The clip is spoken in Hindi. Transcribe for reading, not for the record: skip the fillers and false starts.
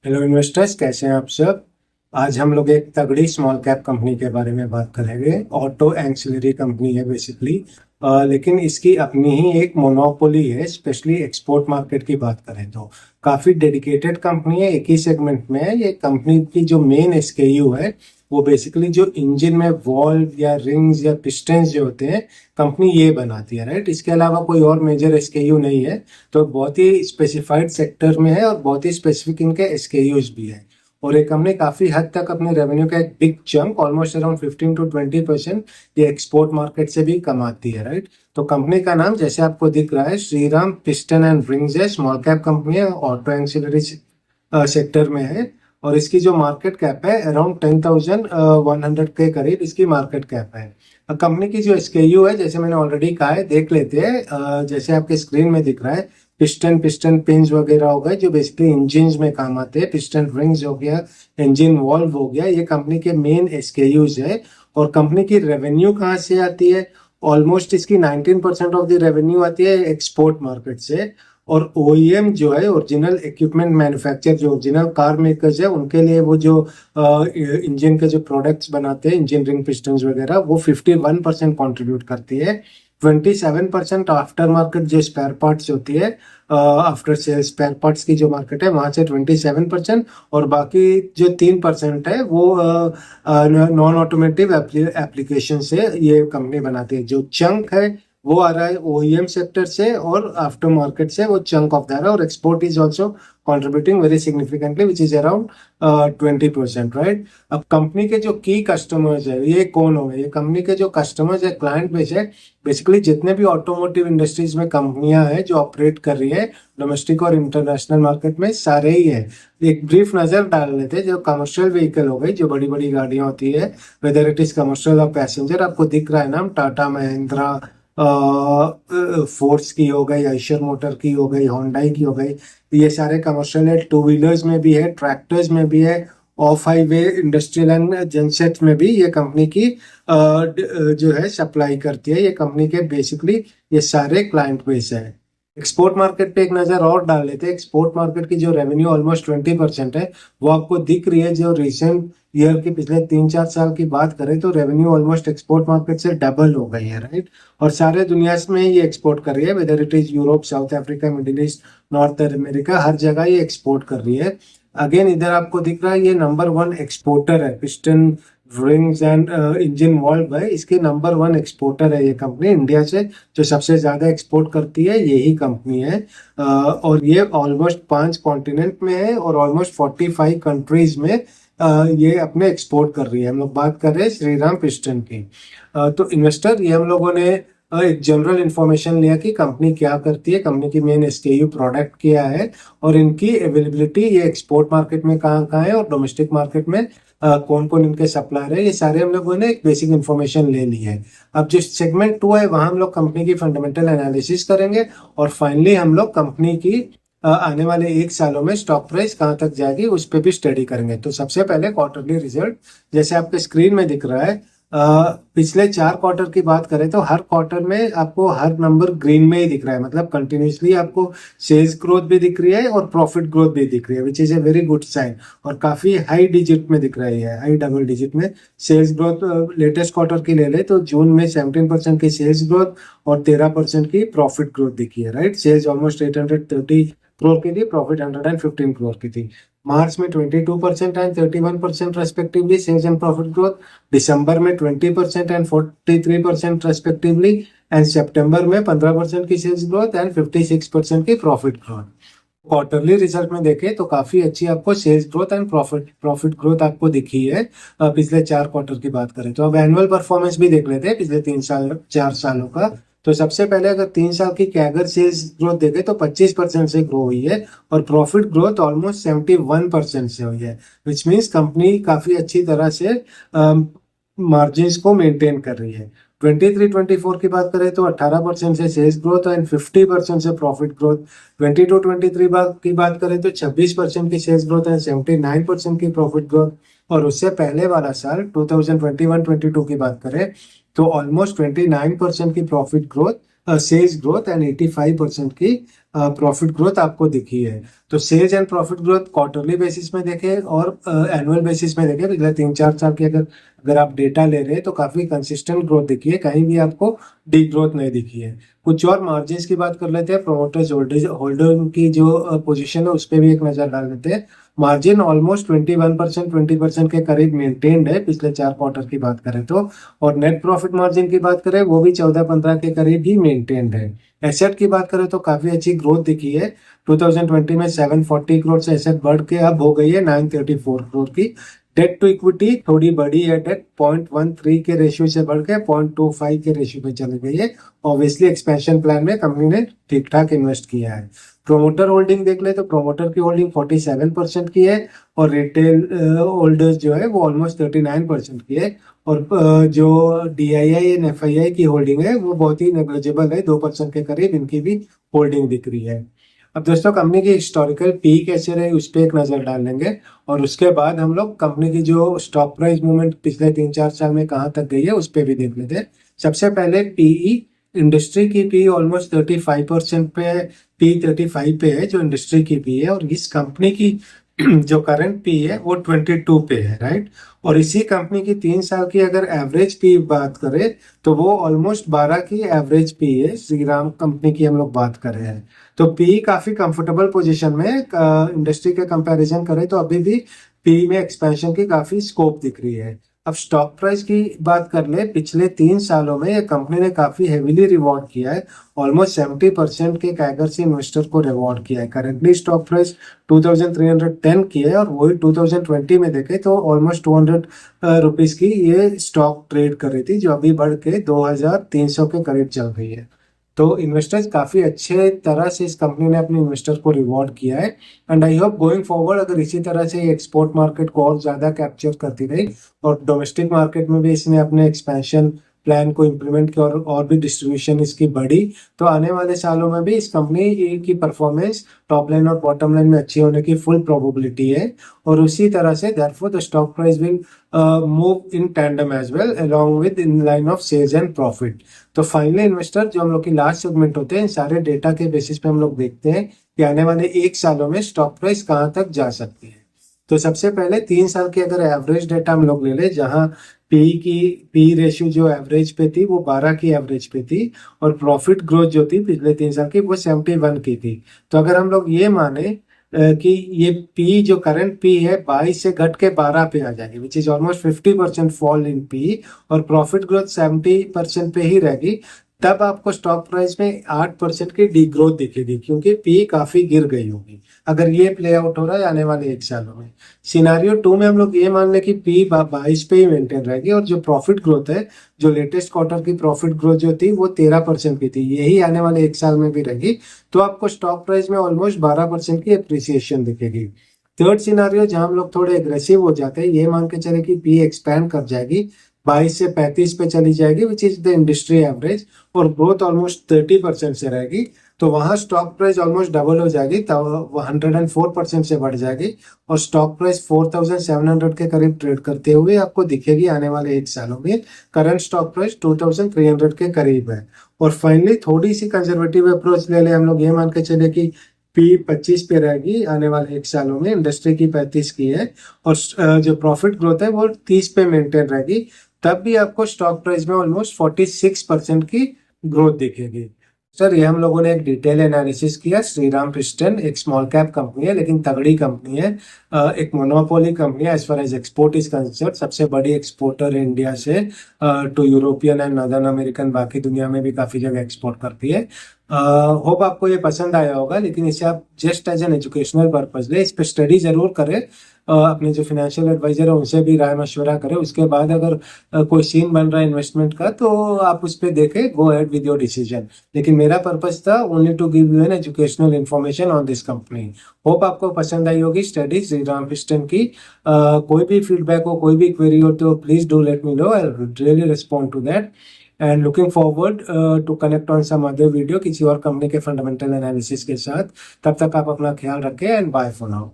हेलो इन्वेस्टर्स, कैसे हैं आप सब। आज हम लोग एक तगड़ी स्मॉल कैप कंपनी के बारे में बात करेंगे। ऑटो एंसिलरी कंपनी है बेसिकली, लेकिन इसकी अपनी ही एक मोनोपोली है। स्पेशली एक्सपोर्ट मार्केट की बात करें तो काफ़ी डेडिकेटेड कंपनी है, एक ही सेगमेंट में है। ये कंपनी की जो मेन एसकेयू है वो बेसिकली जो इंजन में वॉल्व या रिंग्स या पिस्टन्स जो होते हैं, कंपनी ये बनाती है, राइट। इसके अलावा कोई और मेजर एसकेयू नहीं है। तो बहुत ही स्पेसिफाइड सेक्टर में है और बहुत ही स्पेसिफिक इनके एसकेयूज भी है। और ये कंपनी काफी हद तक अपने रेवेन्यू का एक big chunk, almost around 15 to 20%, ये एक्सपोर्ट मार्केट से भी कमाती है, राइट। तो कंपनी का नाम जैसे आपको दिख रहा है, श्रीराम पिस्टन एंड रिंग्स है। स्मॉल कैप कंपनी है, ऑटो एंसिलरी सेक्टर में है। और इसकी जो मार्केट कैप है अराउंड 10,100 के करीब इसकी मार्केट कैप है। कंपनी की जो एसकेयू है, जैसे मैंने ऑलरेडी कहा है, देख लेते हैं। जैसे आपके स्क्रीन में दिख रहा है, पिस्टन पिंस वगैरह हो गए जो बेसिकली इंजिन में काम आते हैं। पिस्टन रिंग्स हो गया, इंजन वॉल्व हो गया, ये कंपनी के मेन एसकेयूज है। और कंपनी की रेवेन्यू कहाँ से आती है? ऑलमोस्ट इसकी 19% ऑफ द रेवेन्यू आती है एक्सपोर्ट मार्केट से। और ओईएम जो है, ओरिजिनल इक्विपमेंट मैन्युफैक्चर, जो ओरिजिनल कार मेकर्स है, उनके लिए वो जो इंजन के जो प्रोडक्ट्स बनाते हैं, इंजन रिंग पिस्टन्स वगैरह, वो 51% कॉन्ट्रीब्यूट करती है। 27% आफ्टर मार्केट जो स्पेयर पार्ट्स होती है, आफ्टर सेल स्पेयर पार्ट्स की जो मार्केट है, वहां से 27%। और बाकी जो 3% है वो नॉन ऑटोमेटिव एप्लीकेशन से ये कंपनी बनाती है। जो चंक है वो आ रहा है ओईएम सेक्टर से, और आफ्टर मार्केट से वो चंक ऑफ द, और export is also contributing very significantly, which is around 20%, right. अब कंपनी के जो की कस्टमर्स है, ये कौन हो गए? ये कंपनी के जो कस्टमर्स है, क्लाइंट बेस है, बेसिकली जितने भी ऑटोमोटिव इंडस्ट्रीज में कंपनियां हैं जो ऑपरेट कर रही है डोमेस्टिक और इंटरनेशनल मार्केट में, सारे ही है। एक ब्रीफ नजर डाल लेते हैं। जो कमर्शियल व्हीकल हो गई, जो बड़ी बड़ी गाड़ियां होती है, वेदर इट इज कमर्शियल और पैसेंजर, आपको दिख रहा है नाम, टाटा, महिंद्रा, फोर्स की हो गई, आइशर मोटर की हो गई, होंडाई की हो गई। ये सारे कमर्शियल है। टू व्हीलर्स में भी है, ट्रैक्टर्स में भी है, of highway industrial and genset में भी ये कंपनी की जो है सप्लाई करती है। ये कंपनी के बेसिकली ये सारे क्लाइंट बेस है। एक्सपोर्ट मार्केट पे एक नजर और डाल लेते हैं। एक्सपोर्ट मार्केट की जो रेवेन्यू ऑलमोस्ट 20% है, वो आपको दिख रही है। जो रिसेंट ईयर की, पिछले 3-4 साल की बात करें तो रेवेन्यू ऑलमोस्ट एक्सपोर्ट मार्केट से डबल हो गई है, राइट। और सारे दुनिया में ये एक्सपोर्ट कर रही है, whether it is Europe, South Africa, Middle East, North America, हर जगह ये एक्सपोर्ट कर रही है। अगेन इधर आपको दिख रहा है ये नंबर 1 एक्सपोर्टर है। Piston rings and engine valve है, इसके नंबर 1 एक्सपोर्टर है ये कंपनी इंडिया से। जो सबसे ज्यादा एक्सपोर्ट करती है यही कंपनी है। और ये ऑलमोस्ट 5 कॉन्टिनेंट में है और ऑलमोस्ट 45 कंट्रीज में ये अपने एक्सपोर्ट कर रही है। हम लोग बात कर रहे हैं श्रीराम पिस्टन की। तो इन्वेस्टर, ये हम लोगों ने एक जनरल इंफॉर्मेशन लिया कि कंपनी क्या करती है, कंपनी की मेन एसकेयू प्रोडक्ट क्या है, और इनकी अवेलेबिलिटी, ये एक्सपोर्ट मार्केट में कहाँ कहाँ है और डोमेस्टिक मार्केट में कौन कौन इनके सप्लायर है, ये सारे हम लोगों ने एक बेसिक इन्फॉर्मेशन ले ली है। अब जो सेगमेंट 2 है, वहां हम लोग कंपनी की फंडामेंटल एनालिसिस करेंगे। और फाइनली हम लोग कंपनी की आने वाले 1 सालों में स्टॉक प्राइस कहाँ तक जाएगी उस पर भी स्टडी करेंगे। तो सबसे पहले क्वार्टरली रिजल्ट, जैसे आपके स्क्रीन में दिख रहा है। पिछले 4 क्वार्टर की बात करें तो हर क्वार्टर में आपको हर नंबर ग्रीन में ही दिख रहा है। मतलब कंटिन्यूसली आपको सेल्स ग्रोथ भी दिख रही है और प्रॉफिट ग्रोथ भी दिख रही है, which is a very good sign. और काफी हाई डिजिट में दिख रही है, हाई डबल डिजिट में सेल्स ग्रोथ। लेटेस्ट क्वार्टर की ले ले तो जून में 17% की सेल्स ग्रोथ और 13% की प्रॉफिट ग्रोथ दिखी है, राइट। सेल्स ऑलमोस्ट 830 करोड़ की थी, प्रॉफिट 115 करोड़ की थी। मार्च में 22% and 31% respectively sales and profit growth. December में 20% एंड 43% रेस्पेक्टिवली। एंड सितंबर में 15% की सेल्स ग्रोथ एंड 56% की प्रॉफिट ग्रोथ। क्वार्टरली रिजल्ट में देखें तो काफी अच्छी आपको sales growth and profit growth आपको दिखी है पिछले 4 क्वार्टर की बात करें तो। अब एनुअल परफॉर्मेंस भी देख लेते हैं पिछले 4 सालों का। तो सबसे पहले अगर 3 साल की कैगर सेल्स ग्रोथ देखें तो 25% से ग्रो हुई है और प्रॉफिट ग्रोथ ऑलमोस्ट 71% से हुई है, विच मीन्स कंपनी काफी अच्छी तरह से मार्जिन को मेंटेन कर रही है। 23-24 की बात करें तो 18% से सेल्स ग्रोथ एंड 50% से प्रॉफिट ग्रोथ। 22-23 की बात करें तो 26% की सेल्स ग्रोथ एंड 79% की प्रॉफिट ग्रोथ। और उससे पहले वाला साल 2021-22 की बात करें तो ऑलमोस्ट 29% की profit growth, sales growth and 85% की प्रॉफिट ग्रोथ आपको दिखी है। तो sales and profit growth quarterly basis में देखें और एनुअल बेसिस में देखें, पिछले 3-4 साल की अगर अगर आप डेटा ले रहे हैं तो काफी कंसिस्टेंट ग्रोथ दिखी है, कहीं भी आपको डी ग्रोथ नहीं दिखी है। कुछ और मार्जिन की बात कर लेते हैं, प्रोमोटर्स होल्डर की जो पोजीशन है उस पर भी एक नजर डाल लेते हैं। मार्जिन ऑलमोस्ट 21%, 20% के करीब मेंटेन्ड है पिछले 4 क्वार्टर की बात करें तो, और नेट प्रॉफिट मार्जिन की बात करें वो भी 14-15 के करीब ही मेंटेन्ड है। एसेट की बात करें तो काफी अच्छी ग्रोथ दिखी है, 2020 में 740 करोड़ से एसेट बढ़ के अब हो गई है 934 करोड़ की। डेट टू इक्विटी थोड़ी बड़ी है, डेट 0.13 के रेशियो से बढ़ के 0.25 के रेशियो पे चली गई है। ऑब्वियसली एक्सपेंशन प्लान में कंपनी ने ठीक ठाक इन्वेस्ट किया है। प्रोमोटर होल्डिंग देख ले तो प्रोमोटर की होल्डिंग 47% की है, और रिटेल होल्डर्स जो है वो ऑलमोस्ट 39% की है, और जो DII एंड FII की होल्डिंग है वो बहुत ही नेग्लिजिबल है, 2% के करीब इनकी भी होल्डिंग दिख रही है। अब दोस्तों कंपनी की हिस्टोरिकल पी कैसे रही उस पर एक नजर डाल लेंगे, और उसके बाद हम लोग कंपनी की जो स्टॉक प्राइस मूवमेंट पिछले 3-4 साल में कहाँ तक गई है उस पर भी देख लेते हैं। सबसे पहले पीई, इंडस्ट्री की पी ऑलमोस्ट 35% पे, P35 पे है जो इंडस्ट्री की पी है, और इस कंपनी की जो करंट पी है वो 22 पे है, राइट। और इसी कंपनी की 3 साल की अगर एवरेज पी बात करें तो वो ऑलमोस्ट 12 की एवरेज पी है, श्रीराम कंपनी की हम लोग बात कर रहे हैं। तो पी काफी कंफर्टेबल पोजीशन में, इंडस्ट्री के कंपैरिजन करें तो अभी भी पी में एक्सपेंशन की काफी स्कोप दिख रही है। अब स्टॉक प्राइस की बात कर ले, पिछले 3 सालों में ये कंपनी ने काफी हेवीली रिवॉर्ड किया है, ऑलमोस्ट 70% के कैगर से इन्वेस्टर को रिवॉर्ड किया है। करेंटली स्टॉक प्राइस 2310 की है, और वही 2020 में देखे तो ऑलमोस्ट 200 रुपीज की ये स्टॉक ट्रेड कर रही थी, जो अभी बढ़ के 2300 के करीब चल रही है। तो इन्वेस्टर्स काफी अच्छे तरह से इस कंपनी ने अपने इन्वेस्टर को रिवॉर्ड किया है, and I hope going forward अगर इसी तरह से एक्सपोर्ट मार्केट को और ज्यादा कैप्चर करती रही और डोमेस्टिक मार्केट में भी इसने अपने एक्सपेंशन प्लान को इम्प्लीमेंट किया और भी डिस्ट्रीब्यूशन इसकी बढ़ी, तो आने वाले सालों में भी इस कंपनी की परफॉर्मेंस टॉप लाइन और बॉटम लाइन में अच्छी होने की फुल प्रोबेबिलिटी है। और उसी तरह से therefore the stock price will move in tandem as well along with in line of sales and profit. तो फाइनली इन्वेस्टर जो हम लोग की लास्ट सेगमेंट होते हैं, सारे डेटा के बेसिस पे हम लोग देखते हैं कि आने वाले 1 सालों में स्टॉक प्राइस कहाँ तक जा सकती है। तो सबसे पहले 3 साल की अगर एवरेज डेटा हम लोग ले ले, जहां पी रेशियो जो एवरेज पे थी वो 12 की एवरेज पे थी, और प्रॉफिट ग्रोथ जो थी पिछले 3 साल की वो 71 की थी। तो अगर हम लोग ये माने कि ये पी जो करंट पी है 22 से घट के 12 पे आ जाएगी, which is almost 50% fall in P, और प्रॉफिट ग्रोथ 70% पे ही रहेगी, तब आपको स्टॉक प्राइस में 8% की डी ग्रोथ दिखेगी, क्योंकि पी काफी गिर गई होगी। अगर ये प्ले आउट हो रहा है आने वाले 1 सालों में। सिनारियो 2 में हम लोग ये मान ले कि पी 22 पे ही मेंटेन रहेगी, और जो प्रॉफिट ग्रोथ है, जो लेटेस्ट क्वार्टर की प्रॉफिट ग्रोथ जो थी वो 13% की थी, यही आने वाले 1 साल में भी रहेगी, तो आपको स्टॉक प्राइस में ऑलमोस्ट 12% की अप्रिसिएशन दिखेगी। थर्ड सिनारियो जहां हम लोग थोड़े एग्रेसिव हो जाते हैं, ये मान के चले कि पी एक्सपैंड कर जाएगी, 22 से 35 पे चली जाएगी, which is the industry average, और ग्रोथ ऑलमोस्ट 30% से रहेगी, तो वहां स्टॉक प्राइस ऑलमोस्ट डबल हो जाएगी, तब 104% से बढ़ जाएगी, और स्टॉक प्राइस 4700 के करीब ट्रेड करते हुए आपको दिखेगी आने वाले 1 सालों में। करंट स्टॉक प्राइस 2300 के करीब है। और फाइनली थोड़ी सी कंजर्वेटिव अप्रोच ले ले, हम लोग ये मान के चले कि पी 25 पे रहेगी आने वाले 1 सालों में, इंडस्ट्री की 35 की है, और जो प्रॉफिट ग्रोथ है वो 30 पे मेंटेन रहेगी, तब भी आपको स्टॉक प्राइस में ऑलमोस्ट 46% की ग्रोथ दिखेगी। सर ये हम लोगों ने एक डिटेल एनालिसिस किया। श्रीराम पिस्टन एक स्मॉल कैप कंपनी है लेकिन तगड़ी कंपनी है, एक मोनोपोली कंपनी है as far as export is concern, सबसे बड़ी एक्सपोर्टर है इंडिया से to European and northern American, बाकी दुनिया में भी काफी जगह एक्सपोर्ट करती है। होप आपको ये पसंद आया होगा, लेकिन इसे आप just as an educational purpose ले, इस पर स्टडी जरूर करें, अपने जो फाइनेंशियल एडवाइजर है उनसे भी राय मशवरा करें, उसके बाद अगर कोई सीन बन रहा है इन्वेस्टमेंट का तो आप उस पर देखें, go ahead with your decision. लेकिन मेरा पर्पस था only to give you an educational information on this company. Hope आपको पसंद आई होगी स्टडी श्रीराम पिस्टन की। कोई भी फीडबैक हो, कोई भी क्वेरी हो तो please do let me know, I really respond to that, and looking forward to connect on some other video किसी और कंपनी के फंडामेंटल एनालिसिस के साथ। तब तक आप अपना ख्याल रखें, एंड बाय फॉर नाउ।